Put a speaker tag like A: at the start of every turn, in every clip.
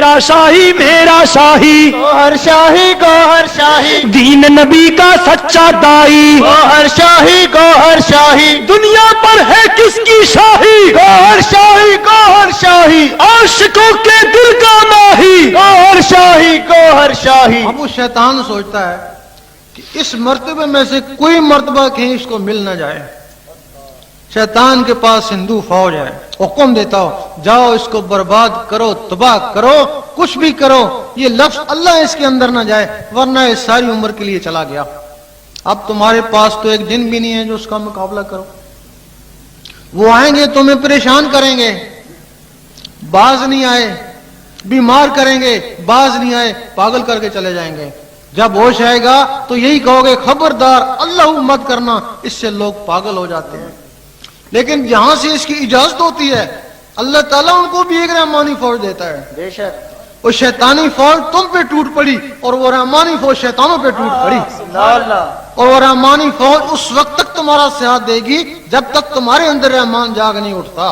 A: میرا شاہی میرا شاہی
B: گوہر شاہی گوہر شاہی
A: دین نبی کا سچا دائی
B: گوہر شاہی گوہر شاہی
A: دنیا پر ہے کس کی شاہی
B: گوہر شاہی گوہر شاہی
A: عاشقوں کے دل کا ماہی
B: گوہر شاہی گوہر شاہی.
C: اب وہ شیطان سوچتا ہے کہ اس مرتبے میں سے کوئی مرتبہ کہیں اس کو مل نہ جائے. شیطان کے پاس ہندو فوج ہے، حکم دیتا ہو جاؤ اس کو برباد کرو، تباہ کرو، کچھ بھی کرو، یہ لفظ اللہ اس کے اندر نہ جائے ورنہ یہ ساری عمر کے لیے چلا گیا. اب تمہارے پاس تو ایک دن بھی نہیں ہے جو اس کا مقابلہ کرو. وہ آئیں گے تمہیں پریشان کریں گے، باز نہیں آئے، بیمار کریں گے، باز نہیں آئے، پاگل کر کے چلے جائیں گے. جب ہوش آئے گا تو یہی کہو گے خبردار اللہ مت کرنا، اس سے لوگ پاگل ہو جاتے ہیں. لیکن جہاں سے اس کی اجازت ہوتی ہے اللہ تعالیٰ ان کو بھی ایک رحمانی فوج دیتا ہے.
B: بے شک.
C: وہ شیطانی فوج تم پہ ٹوٹ پڑی اور وہ رحمانی فوج شیطانوں پہ ٹوٹ پڑی. اور وہ رحمانی فوج اس وقت تک تمہارا ساتھ دے گی جب تک تمہارے اندر رحمان جاگ نہیں اٹھتا.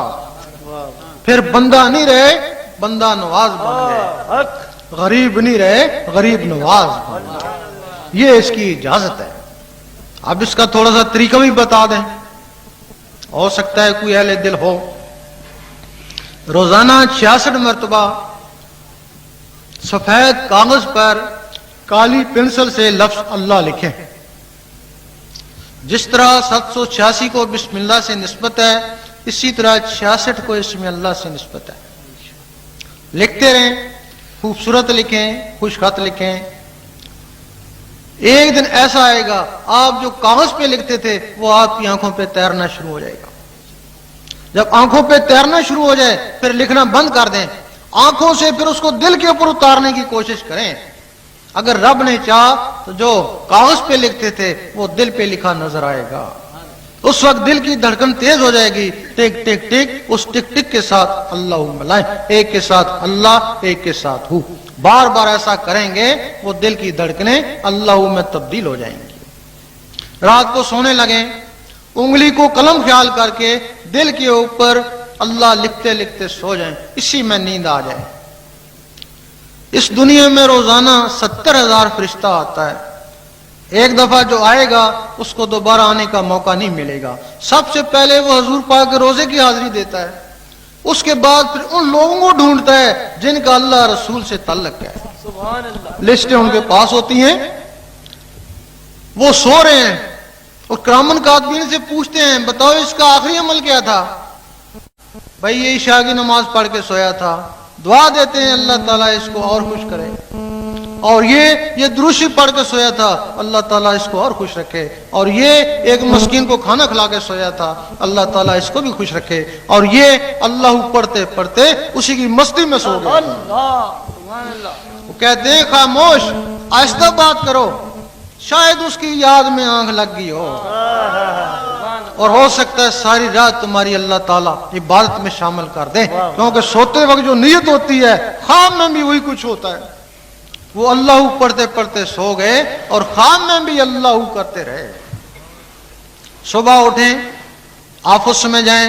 C: پھر بندہ نہیں رہے بندہ نواز بن گئے، غریب نہیں رہے غریب نواز بن گئے. یہ اس کی اجازت ہے. اب اس کا تھوڑا سا طریقہ بھی بتا دیں، ہو سکتا ہے کوئی اہل دل ہو. روزانہ 66 مرتبہ سفید کاغذ پر کالی پنسل سے لفظ اللہ لکھیں. جس طرح 786 کو بسم اللہ سے نسبت ہے اسی طرح 66 کو اسم اللہ سے نسبت ہے. لکھتے رہیں، خوبصورت لکھیں، خوش خط لکھیں. ایک دن ایسا آئے گا آپ جو کاغذ پہ لکھتے تھے وہ آپ کی آنکھوں پہ تیرنا شروع ہو جائے گا. جب آنکھوں پہ تیرنا شروع ہو جائے پھر لکھنا بند کر دیں، آنکھوں سے پھر اس کو دل کے اوپر اتارنے کی کوشش کریں. اگر رب نے چاہا تو جو کاغذ پہ لکھتے تھے وہ دل پہ لکھا نظر آئے گا. اس وقت دل کی دھڑکن تیز ہو جائے گی، ٹک ٹک ٹک. اس ٹک ٹک کے ساتھ اللہ ملائیں، ایک کے ساتھ اللہ ایک کے ساتھ ہو. بار بار ایسا کریں گے وہ دل کی دھڑکنیں اللہ میں تبدیل ہو جائیں گی. رات کو سونے لگیں، انگلی کو قلم خیال کر کے دل کے اوپر اللہ لکھتے لکھتے سو جائیں، اسی میں نیند آ جائے. اس دنیا میں روزانہ 70,000 فرشتہ آتا ہے. ایک دفعہ جو آئے گا اس کو دوبارہ آنے کا موقع نہیں ملے گا. سب سے پہلے وہ حضور پاک کے روزے کی حاضری دیتا ہے، اس کے بعد پھر ان لوگوں کو ڈھونڈتا ہے جن کا اللہ رسول سے تعلق ہے. لسٹیں ان کے پاس ہوتی ہیں، وہ سو رہے ہیں اور کرامن کاتبین سے پوچھتے ہیں بتاؤ اس کا آخری عمل کیا تھا؟ بھائی یہ عشاء کی نماز پڑھ کے سویا تھا. دعا دیتے ہیں اللہ تعالیٰ اس کو اور خوش کرے. اور یہ درود پڑھ کے سویا تھا، اللہ تعالیٰ اس کو اور خوش رکھے. اور یہ ایک مسکین کو کھانا کھلا کے سویا تھا، اللہ تعالیٰ اس کو بھی خوش رکھے. اور یہ اللہ پڑھتے پڑھتے اسی کی مستی میں سو گئے. وہ کہتے ہیں خاموش، آہستہ بات کرو، شاید اس کی یاد میں آنکھ لگ گئی ہو اور ہو سکتا ہے ساری رات تمہاری اللہ تعالیٰ عبادت میں شامل کر دے. کیونکہ سوتے وقت جو نیت ہوتی ہے خواب میں بھی وہی کچھ ہوتا ہے. وہ اللہ پڑھتے پڑھتے سو گئے اور خواب میں بھی اللہ کرتے رہے. صبح اٹھیں، آفس میں جائیں،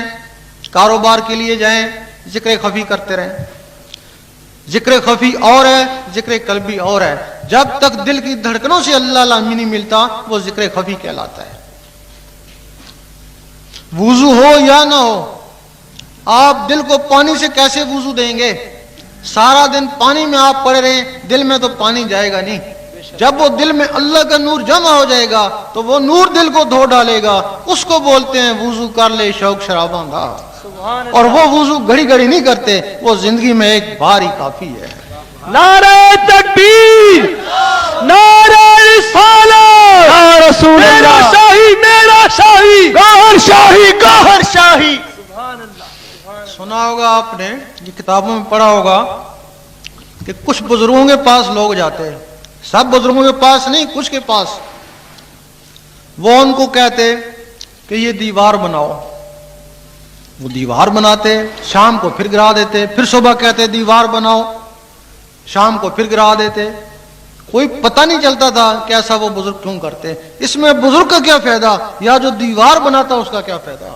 C: کاروبار کے لیے جائیں، ذکر خفی کرتے رہیں. ذکر خفی اور ہے، ذکر قلبی اور ہے. جب تک دل کی دھڑکنوں سے اللہ لامی نہیں ملتا وہ ذکر خفی کہلاتا ہے. وضو ہو یا نہ ہو، آپ دل کو پانی سے کیسے وضو دیں گے؟ سارا دن پانی میں آپ پڑے رہیں، دل میں تو پانی جائے گا نہیں. جب وہ دل میں اللہ کا نور جمع ہو جائے گا تو وہ نور دل کو دھو ڈالے گا. اس کو بولتے ہیں وضو کر لے شوق شراباں دا. اور وہ وضو گھڑی گھڑی نہیں کرتے، وہ زندگی میں ایک بار ہی کافی ہے.
A: نعرہ تکبیر، نعرہ رسالت، یا رسول اللہ، میرا شاہی میرا شاہی، گوہر شاہی گوہر شاہی.
C: سنا ہوگا آپ نے، یہ کتابوں میں پڑھا ہوگا کہ کچھ بزرگوں کے پاس لوگ جاتے ہیں، سب بزرگوں کے پاس نہیں، کچھ کے پاس. وہ ان کو کہتے کہ یہ دیوار بناؤ. وہ دیوار بناتے، شام کو پھر گرا دیتے، پھر صبح کہتے دیوار بناؤ، شام کو پھر گرا دیتے. کوئی پتہ نہیں چلتا تھا کہ ایسا وہ بزرگ کیوں کرتے. اس میں بزرگ کا کیا فائدہ یا جو دیوار بناتا اس کا کیا فائدہ؟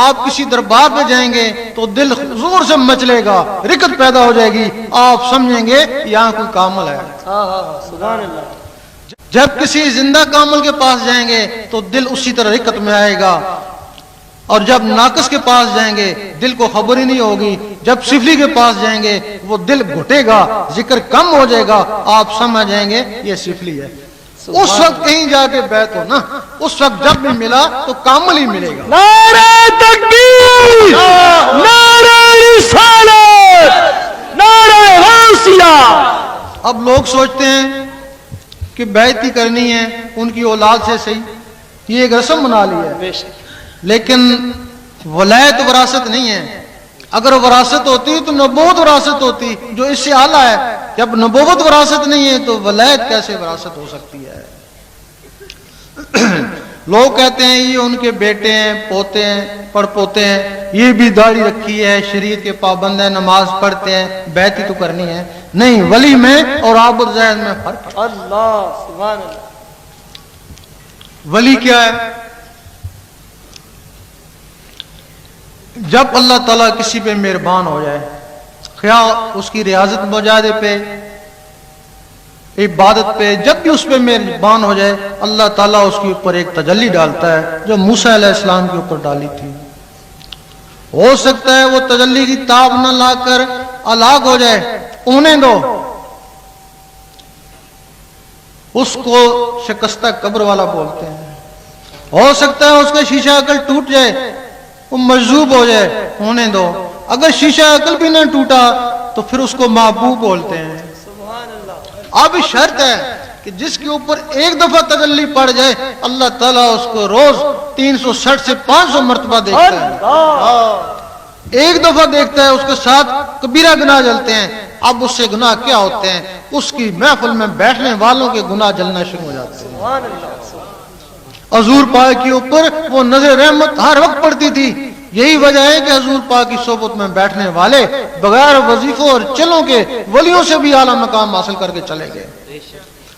C: آپ کسی دربار پہ جائیں گے تو دل زور سے مچلے گا، رکت پیدا ہو جائے گی، آپ سمجھیں گے یہاں کوئی کامل ہے۔
A: سبحان اللہ۔
C: جب کسی زندہ کامل کے پاس جائیں گے تو دل اسی طرح رکت میں آئے گا، اور جب ناقص کے پاس جائیں گے دل کو خبر ہی نہیں ہوگی، جب سفلی کے پاس جائیں گے وہ دل گھٹے گا، ذکر کم ہو جائے گا، آپ سمجھ جائیں گے یہ سفلی ہے۔ اس وقت کہیں جا کے بیعت ہو نا، اس وقت جب بھی ملا تو کامل ہی ملے گا۔
A: نعرہ تکبیر، نعرہ رسالت، نعرہ غوثیہ۔
C: اب لوگ سوچتے ہیں کہ بیعت ہی کرنی ہے ان کی اولاد سے صحیح، یہ ایک رسم بنا لی ہے،
A: بے شک
C: لیکن ولایت وراثت نہیں ہے۔ اگر وراثت ہوتی تو نبوت وراثت ہوتی، جو اس سے اعلیٰ ہے۔ جب نبوت وراثت نہیں ہے تو ولایت کیسے وراثت ہو سکتی ہے؟ لوگ کہتے ہیں یہ ان کے بیٹے ہیں، پوتے ہیں، پڑ پوتے ہیں، یہ بھی داڑھی رکھی ہے، شریعت کے پابند ہیں، نماز پڑھتے ہیں، بیعت ہی تو کرنی ہے۔ نہیں، ولی میں اور عابد زید میں فرق ہے۔
A: اللہ، سبحان اللہ۔
C: ولی کیا ہے؟ جب اللہ تعالیٰ کسی پہ مہربان ہو جائے، خواہ اس کی ریاضت مجاہدے پہ، عبادت پہ، جب بھی اس پہ مہربان ہو جائے اللہ تعالیٰ اس کے اوپر ایک تجلی ڈالتا ہے جو موسیٰ علیہ السلام کے اوپر ڈالی تھی۔ ہو سکتا ہے وہ تجلی کی تاب نہ لا کر ہلاک ہو جائے، انہیں دو، اس کو شکستہ قبر والا بولتے ہیں۔ ہو سکتا ہے اس کا شیشہ عقل ٹوٹ جائے، وہ مجذوب ہو جائے، ہونے دو۔ اگر شیشہ عقل بھی نہ ٹوٹا تو پھر اس کو محبوب بولتے ہیں۔ اب شرط ہے کہ جس کے اوپر ایک دفعہ تجلی پڑ جائے اللہ تعالیٰ اس کو روز 360 سے 500 مرتبہ دیکھتا ہے۔ ایک دفعہ دیکھتا ہے، اس کے ساتھ کبیرہ گناہ جلتے ہیں۔ اب اس سے گناہ کیا ہوتے ہیں؟ اس کی محفل میں بیٹھنے والوں کے گناہ جلنا شروع ہو جاتے ہیں۔ حضور پاک کے اوپر وہ نظر رحمت ہر وقت پڑتی تھی، یہی وجہ ہے کہ حضور پاک کی صحبت میں بیٹھنے والے بغیر وظیفوں اور چلوں کے ولیوں سے بھی اعلیٰ مقام حاصل کر کے چلے گئے۔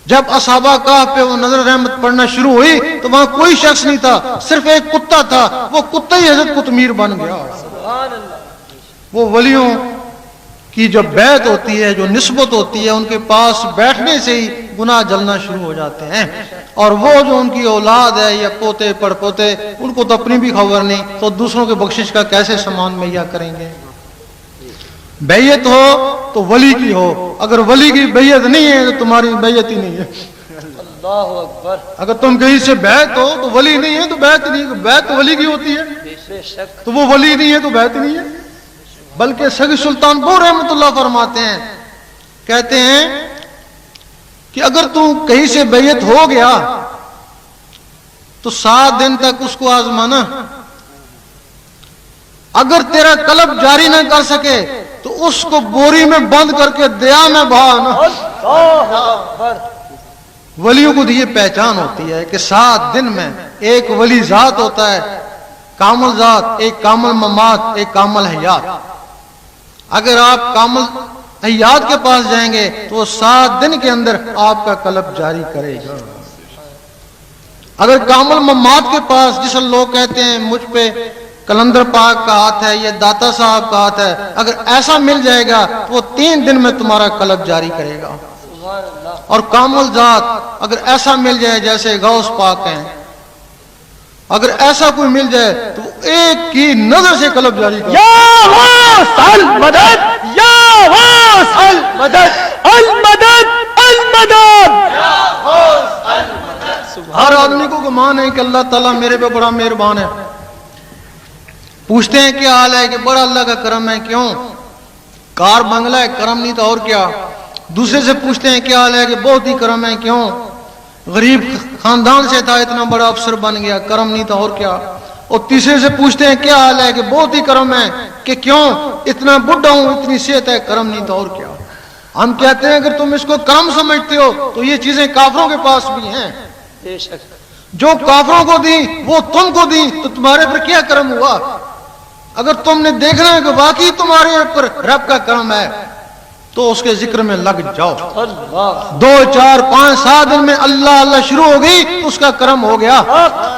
C: جب اصحابہ کہف پہ وہ نظر رحمت پڑھنا شروع ہوئی تو وہاں کوئی شخص نہیں تھا، صرف ایک کتا تھا، وہ کتا ہی حضرت قطمیر بن گیا۔ وہ ولیوں کی جو بیعت ہوتی ہے، جو نسبت ہوتی ہے، ان کے پاس بیٹھنے سے ہی گناہ جلنا شروع ہو جاتے ہیں۔ اور وہ جو ان کی اولاد ہے یا پوتے پڑ پوتے، ان کو تو اپنی بھی خبر نہیں، تو دوسروں کے بخشش کا کیسے سامان مہیا کریں گے؟ بیعت ہو تو ولی کی ہو، اگر ولی کی بیعت نہیں ہے تو تمہاری بیعت ہی نہیں ہے۔
A: اللہ اکبر۔
C: اگر تم کہیں سے بیعت ہو تو ولی نہیں ہے تو بیعت نہیں ہے، بیعت تو ولی کی ہوتی ہے،
A: بے شک۔
C: تو وہ ولی نہیں ہے تو بیعت نہیں ہے۔ بلکہ سگی سلطان بو رحمت اللہ فرماتے ہیں، کہتے ہیں کہ اگر تو کہیں سے بیعت ہو گیا تو 7 دن تک اس کو آزمانا، اگر تیرا قلب جاری نہ کر سکے تو اس کو بوری میں بند کر کے دریا میں بہانا۔
A: اللہ اکبر۔
C: ولیوں کو یہ پہچان ہوتی ہے کہ 7 دن میں ایک ولی ذات ہوتا ہے، کامل ذات، ایک کامل ممات، ایک کامل حیات۔ اگر آپ کامل حیات کے پاس جائیں گے تو وہ 7 دن کے اندر آپ کا قلب جاری کرے گا۔ اگر کامل ممات کے پاس، جس لوگ کہتے ہیں مجھ پہ کلندر پاک کا ہاتھ ہے، یہ داتا صاحب کا ہاتھ ہے، اگر ایسا مل جائے گا تو وہ 3 دن میں تمہارا قلب جاری کرے گا۔ اور کامل ذات اگر ایسا مل جائے جیسے غوث پاک ہیں، اگر ایسا کوئی مل جائے تو ایک کی نظر سے قلب جاری کرے گا۔
A: یا غوث المدد، یا غوث المدد، المدد، المدد۔
C: ہر آدمی کو گمان ہے کہ اللہ تعالیٰ میرے پہ بڑا مہربان ہے۔ پوچھتے ہیں کیا حال ہے کہ بڑا اللہ کا کرم ہے، کیوں؟ کار بنگلہ ہے، کرم نہیں تو اور کیا؟ دوسرے سے پوچھتے ہیں کیا حال ہے کہ بہت ہی کرم ہے، کیوں؟ غریب خاندان سے تھا، اتنا بڑا افسر بن گیا، کرم نہیں تھا اور کیا؟ اور تیسرے سے پوچھتے ہیں کیا حال ہے کہ بہت ہی کرم ہے، کہ کیوں؟ اتنا بڈھا ہوں، اتنی صحت ہے، کرم نہیں تھا اور کیا؟ ہم کہتے ہیں اگر تم اس کو کرم سمجھتے ہو تو یہ چیزیں کافروں کے پاس بھی ہیں،
A: بے شک۔
C: جو کافروں کو دی وہ تم کو دی، تو تمہارے پر کیا کرم ہوا؟ اگر تم نے دیکھنا ہے کہ واقعی تمہارے اوپر رب کا کرم ہے تو اس کے ذکر میں لگ جاؤ۔
A: اللہ
C: 2 4 5 7 دن میں اللہ اللہ شروع ہو گئی، اس کا کرم ہو گیا۔